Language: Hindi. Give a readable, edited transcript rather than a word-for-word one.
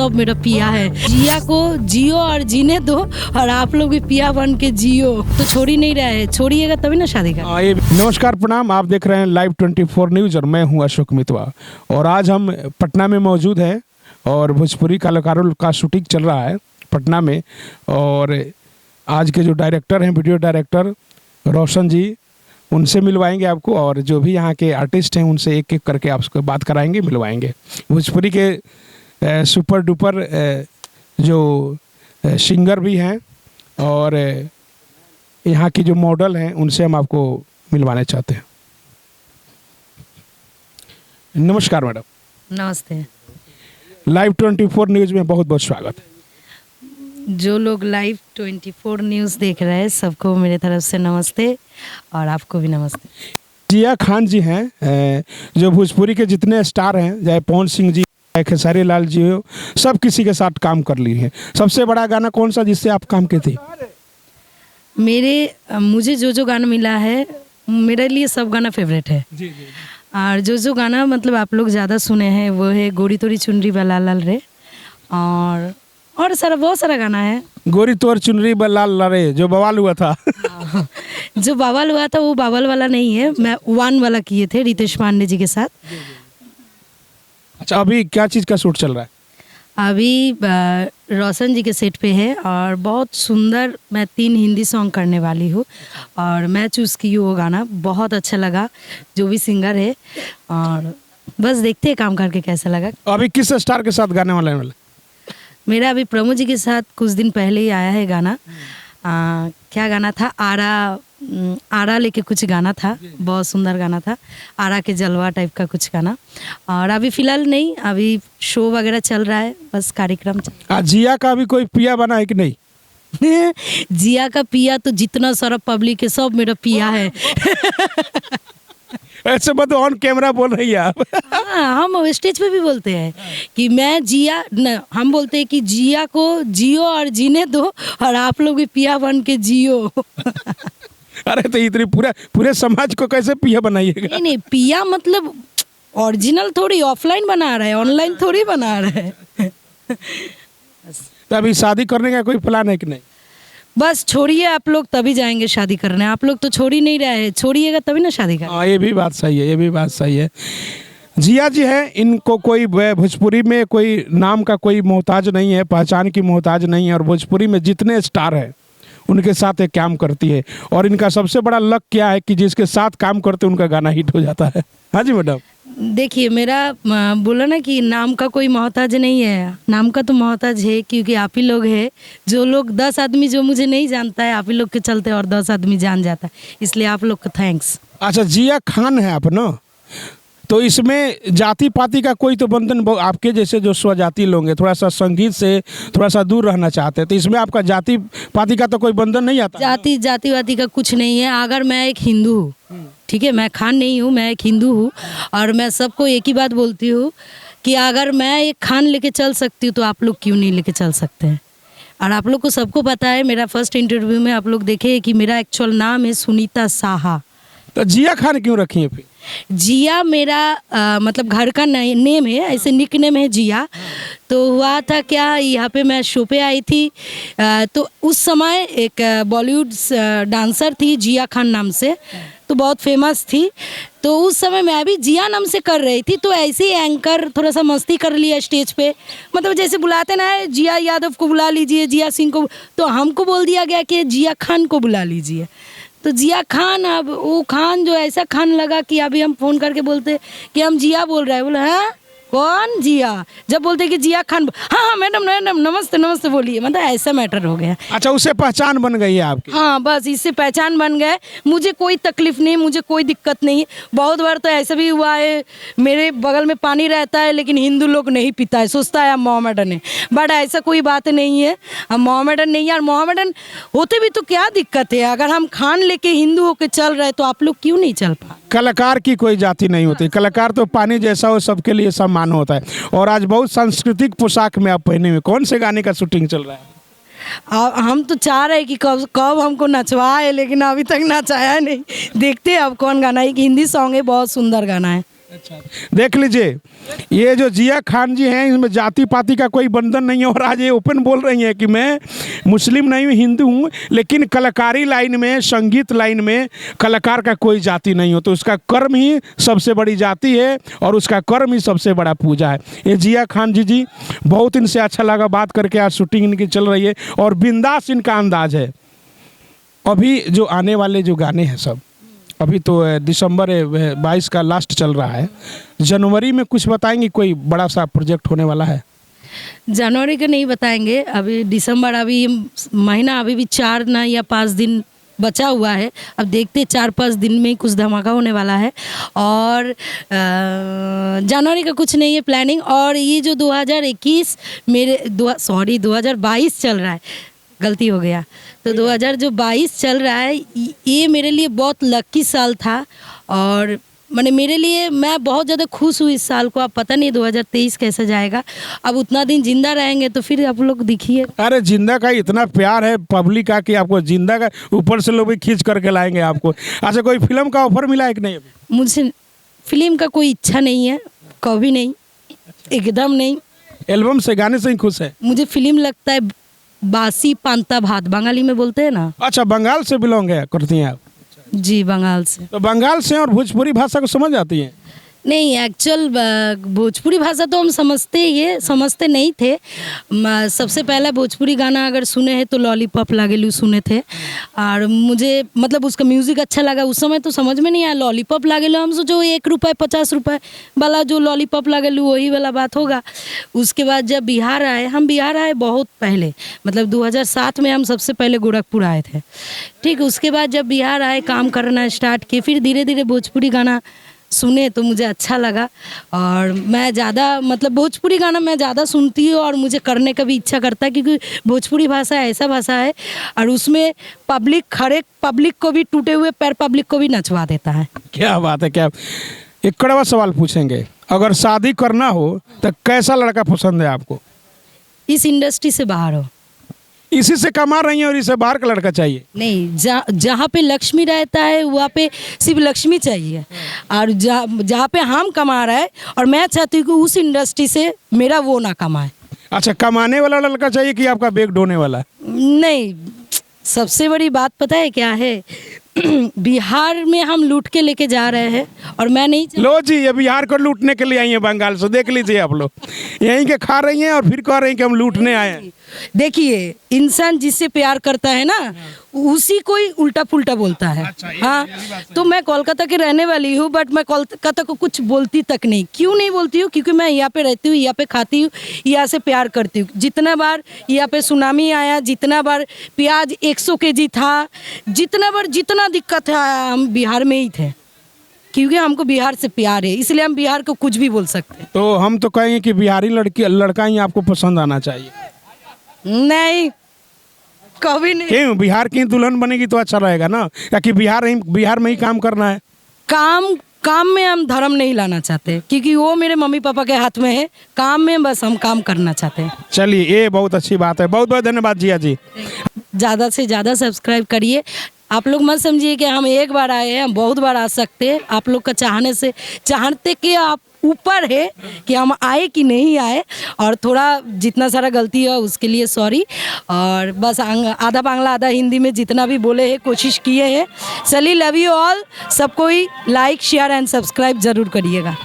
सब मेरा पिया है। जिया को जियो और जीने दो, और आप लोग भी पिया बन के जियो। तो छोड़ ही नहीं रहे, छोड़िएगा तभी ना शादी का। नमस्कार, प्रणाम। आप देख रहे हैं लाइव 24 न्यूज और मैं हूं अशोक मितवा। और आज हम पटना में मौजूद हैं और भोजपुरी कलाकारों का शूटिंग चल रहा है पटना में। और आज के जो डायरेक्टर हैं, वीडियो डायरेक्टर रोशन जी, उनसे मिलवाएंगे आपको। और जो भी यहाँ के आर्टिस्ट हैं उनसे एक एक करके आपको बात कराएंगे, मिलवाएंगे। भोजपुरी के सुपर डुपर जो सिंगर भी हैं और यहाँ की जो मॉडल हैं उनसे हम आपको मिलवाना चाहते हैं। नमस्कार मैडम। नमस्ते। लाइव 24 न्यूज़ में बहुत बहुत स्वागत है। जो लोग लाइव 24 न्यूज़ देख रहे हैं सबको मेरे तरफ से नमस्ते, और आपको भी नमस्ते। जिया खान जी हैं, जो भोजपुरी के जितने स्टार हैं, चाहे पवन सिंह जी, चाहे खेसारी लाल जी हो, सब किसी के साथ काम कर लिए हैं। सबसे बड़ा गाना कौन सा जिससे आप काम किए थे? मुझे जो गाना मिला है, मेरे लिए सब गाना फेवरेट है। और जो गाना मतलब आप लोग ज़्यादा सुने हैं वो है गोरी तोरी चुनरी बा लाल लाल रे, और सारा बहुत सारा गाना है। गोरी तोर चुनरी बा लाल लाल रे जो बवाल हुआ था। जो बवाल हुआ था वो बवाल वाला नहीं है, मैं वन वाला किए थे रितेश पांडे जी के साथ। अच्छा, अभी क्या चीज़ का शूट चल रहा है? अभी रोशन जी के सेट पे है, और बहुत सुंदर मैं 3 हिंदी सॉन्ग करने वाली हूँ, और मैं चूज़ की हूँ वो गाना। बहुत अच्छा लगा जो भी सिंगर है, और बस देखते हैं काम करके कैसा लगा। अभी किस स्टार के साथ गाने वाले? मेरा अभी प्रमोद जी के साथ कुछ दिन पहले ही आया है गाना। क्या गाना था? आरा लेके कुछ गाना था, बहुत सुंदर गाना था। आरा के जलवा टाइप का कुछ गाना। और अभी फ़िलहाल नहीं, अभी शो वगैरह चल रहा है, बस कार्यक्रम जिया का भी कोई पिया बना है कि नहीं? जिया का पिया तो जितना सारा पब्लिक है सब मेरा पिया है। ऐसे मत ऑन कैमरा बोल रही है आप। हाँ, हम स्टेज पे भी बोलते हैं कि मैं जिया न, हम बोलते हैं कि जिया को जियो और जीने दो, और आप लोग भी पिया बन के जियो। अरे तो इतनी पूरे समाज को कैसे पिया बनाइएगा? नहीं, पिया मतलब ओरिजिनल थोड़ी ऑफलाइन बना रहा है, ऑनलाइन थोड़ी बना रहा है। तो अभी शादी करने का कोई प्लान है कि नहीं? बस छोड़िए, आप लोग तभी जाएंगे शादी करने। आप लोग तो छोड़ ही नहीं रहे हैं, छोड़िएगा तभी ना शादी करने। हाँ, ये भी बात सही है, ये भी बात सही है। जिया जी हैं, इनको कोई भोजपुरी में कोई नाम का कोई मोहताज नहीं है, पहचान की मोहताज नहीं है। और भोजपुरी में जितने स्टार हैं उनके साथ एक काम करती है। और इनका सबसे बड़ा लक क्या है कि जिसके साथ काम करते उनका गाना हिट हो जाता है। हाँ जी मैडम। देखिए, मेरा बोला ना कि नाम का कोई मोहताज नहीं है, नाम का तो मोहताज है, क्योंकि आप ही लोग हैं। जो लोग 10 आदमी जो मुझे नहीं जानता है, आप ही लोग के चलते और 10 आदमी जान जाता है, इसलिए आप लोग का थैंक्स। अच्छा, जिया खान है आप ना, तो इसमें जाति पाति का कोई तो बंधन, आपके जैसे जो स्वजाति लोग हैं थोड़ा सा संगीत से थोड़ा सा दूर रहना चाहते हैं, तो इसमें आपका जाति पाति का तो कोई बंधन नहीं आता? जाति वाति का कुछ नहीं है। अगर मैं एक हिंदू हूँ, ठीक है, मैं खान नहीं हूँ, मैं एक हिंदू हूँ, और मैं सबको एक ही बात बोलती हूँ कि अगर मैं एक खान लेके चल सकती हूँ तो आप लोग क्यों नहीं लेके चल सकते हैं। और आप लोग को सबको पता है, मेरा फर्स्ट इंटरव्यू में आप लोग देखे कि मेरा एक्चुअल नाम है सुनीता साहा। तो जिया खान क्यों रखी है फिर? जिया मेरा मतलब घर का नेम है, ऐसे निक नेम है जिया। तो हुआ था क्या, यहाँ पे मैं शो पे आई थी, तो उस समय एक बॉलीवुड डांसर थी जिया खान नाम से, तो बहुत फेमस थी। तो उस समय मैं भी जिया नाम से कर रही थी, तो ऐसे ही एंकर थोड़ा सा मस्ती कर लिया स्टेज पे, मतलब जैसे बुलाते ना है जिया यादव को बुला लीजिए, जिया सिंह को, तो हमको बोल दिया गया कि जिया खान को बुला लीजिए। तो जिया खान, अब वो खान जो ऐसा खान लगा कि अभी हम फ़ोन करके बोलते कि हम जिया बोल रहे हैं, बोले हाँ कौन जिया, जब बोलते कि जिया खान, हाँ मैडम नमस्ते नमस्ते बोलिए, मतलब ऐसा मैटर हो गया। अच्छा, उससे पहचान बन गई है आपकी? हाँ, बस इससे पहचान बन गए। मुझे कोई तकलीफ नहीं, मुझे कोई दिक्कत नहीं। बहुत बार तो ऐसा भी हुआ है, मेरे बगल में पानी रहता है लेकिन हिंदू लोग नहीं पीता है, सोचता है हम मोहम्मडन है, बट ऐसा कोई बात नहीं है, हम मोहम्मडन नहीं है। और मोहम्मडन होते भी तो क्या दिक्कत है, अगर हम खान लेके हिंदू होके चल रहे तो आप लोग क्यों नहीं चल पा? कलाकार की कोई जाति नहीं होती, कलाकार तो पानी जैसा हो, सबके लिए सम्मान होता है। और आज बहुत सांस्कृतिक पोशाक में आप पहने हुए, कौन से गाने का शूटिंग चल रहा है? हम तो चाह रहे हैं कि कब हमको नचवाए, लेकिन अभी तक नचाया नहीं। देखते हैं अब कौन गाना है, एक हिंदी सॉन्ग है, बहुत सुंदर गाना है। देख लीजिए, ये जो जिया खान जी हैं, इसमें जाति पाति का कोई बंधन नहीं है, और आज ये ओपन बोल रही हैं कि मैं मुस्लिम नहीं हूँ, हिंदू हूँ, लेकिन कलाकारी लाइन में, संगीत लाइन में कलाकार का कोई जाति नहीं हो, तो उसका कर्म ही सबसे बड़ी जाति है और उसका कर्म ही सबसे बड़ा पूजा है। ये जिया खान जी बहुत इनसे अच्छा लगा बात करके। आज शूटिंग इनकी चल रही है और बिंदास इनका अंदाज है। अभी जो आने वाले जो गाने हैं सब, अभी तो दिसंबर 22 का लास्ट चल रहा है, जनवरी में कुछ बताएंगे? कोई बड़ा सा प्रोजेक्ट होने वाला है? जनवरी का नहीं बताएंगे, अभी दिसंबर, अभी महीना अभी भी 4 ना या 5 दिन बचा हुआ है। अब देखते 4-5 दिन में ही कुछ धमाका होने वाला है। और जनवरी का कुछ नहीं है प्लानिंग। और ये जो 2021 2022 चल रहा है, गलती हो गया, तो 2022 चल रहा है, ये मेरे लिए बहुत लकी साल था। और मैंने मेरे लिए, मैं बहुत ज़्यादा खुश हुई इस साल को। अब पता नहीं 2023 कैसे जाएगा। अब उतना दिन जिंदा रहेंगे तो फिर आप लोग देखिए। अरे जिंदा का इतना प्यार है पब्लिक का कि आपको जिंदा का ऊपर से लोग भी खींच करके लाएंगे आपको। अच्छा, कोई फिल्म का ऑफर मिला है कि नहीं? मुझे फिल्म का कोई इच्छा नहीं है, कभी नहीं, एकदम नहीं। एल्बम से, गाने से ही खुश है? मुझे फिल्म लगता है बासी पांता भात, बंगाली में बोलते हैं ना। अच्छा, बंगाल से बिलोंग है करती हैं आप? जी, बंगाल से। तो बंगाल से और भोजपुरी भाषा को समझ आती हैं? नहीं, एक्चुअल भोजपुरी भाषा तो हम समझते नहीं थे। सबसे पहला भोजपुरी गाना अगर सुने हैं तो लॉलीपॉप लागेलू सुने थे। और मुझे मतलब उसका म्यूज़िक अच्छा लगा। उस समय तो समझ में नहीं आया लॉलीपॉप लागेलू, हम सोचो 1 रुपये 50 रुपये वाला जो लॉलीपॉप लागेलू वही वाला बात होगा। उसके बाद जब बिहार आए, हम बिहार आए बहुत पहले, मतलब 2007 में हम सबसे पहले गोरखपुर आए थे। ठीक, उसके बाद जब बिहार आए, काम करना स्टार्ट किए, फिर धीरे धीरे भोजपुरी गाना सुने तो मुझे अच्छा लगा। और मैं ज़्यादा मतलब भोजपुरी गाना मैं ज़्यादा सुनती हूँ और मुझे करने का भी इच्छा करता है, क्योंकि भोजपुरी भाषा ऐसा भाषा है और उसमें हर एक पब्लिक को भी, टूटे हुए पैर पब्लिक को भी नचवा देता है। क्या बात है। क्या एक कड़वा सवाल पूछेंगे, अगर शादी करना हो तो कैसा लड़का पसंद है आपको? इस इंडस्ट्री से बाहर हो। इसी से कमा रही हैं और इसे बाहर का लड़का चाहिए? नहीं, जहाँ पे लक्ष्मी रहता है वहाँ पे सिर्फ लक्ष्मी चाहिए। और जहाँ पे हम कमा रहे हैं, और मैं चाहती हूँ कि उस इंडस्ट्री से मेरा वो ना कमाए। अच्छा, कमाने वाला लड़का चाहिए कि आपका बैग ढोने वाला? नहीं, सबसे बड़ी बात पता है क्या है? बिहार में हम लूट के लेके जा रहे हैं और मैं नहीं लो जी, ये बिहार को लूटने के लिए आई हैं बंगाल से। देख लीजिए आप लोग, यहीं के खा रही हैं और फिर कह रही हैं कि हम लूटने आए हैं। देखिए, इंसान जिससे प्यार करता है ना, उसी कोई उल्टा पुल्टा बोलता है। हाँ, तो मैं कोलकाता की रहने वाली हूँ, बट मैं कोलकाता को कुछ बोलती तक नहीं। क्यों नहीं बोलती हूँ? क्योंकि मैं यहाँ पे रहती हूँ, यहाँ पे खाती हूँ, यहाँ से प्यार करती हूँ। जितना बार यहाँ पे सुनामी आया, जितना बार प्याज 100 kg था, जितना दिक्कत है, हम बिहार में ही थे, क्योंकि हमको बिहार से प्यार है, इसलिए हम बिहार को कुछ भी बोल सकते हैं। तो हम तो कहेंगे कि बिहारी लड़का ही आपको पसंद आना चाहिए। नहीं, कभी नहीं। क्यों? बिहार की दुल्हन बनेगी तो अच्छा रहेगा ना, या कि बिहार में ही काम करना है? काम में हम धर्म नहीं लाना चाहते, क्योंकि वो मेरे मम्मी पापा के हाथ में है। काम में बस हम काम करना चाहते हैं। चलिए, ये बहुत अच्छी बात है। बहुत बहुत धन्यवाद जिया जी। ज़्यादा से ज़्यादा सब्सक्राइब करिए। आप लोग मत समझिए कि हम एक बार आए हैं, हम बहुत बार आ सकते हैं। आप लोग का चाहते कि आप ऊपर है कि हम आए कि नहीं आए, और थोड़ा जितना सारा गलती है उसके लिए सॉरी। और बस आधा बांग्ला आधा हिंदी में जितना भी बोले हैं कोशिश किए हैं। चलिए, लव यू ऑल। सबको ही लाइक शेयर एंड सब्सक्राइब ज़रूर करिएगा।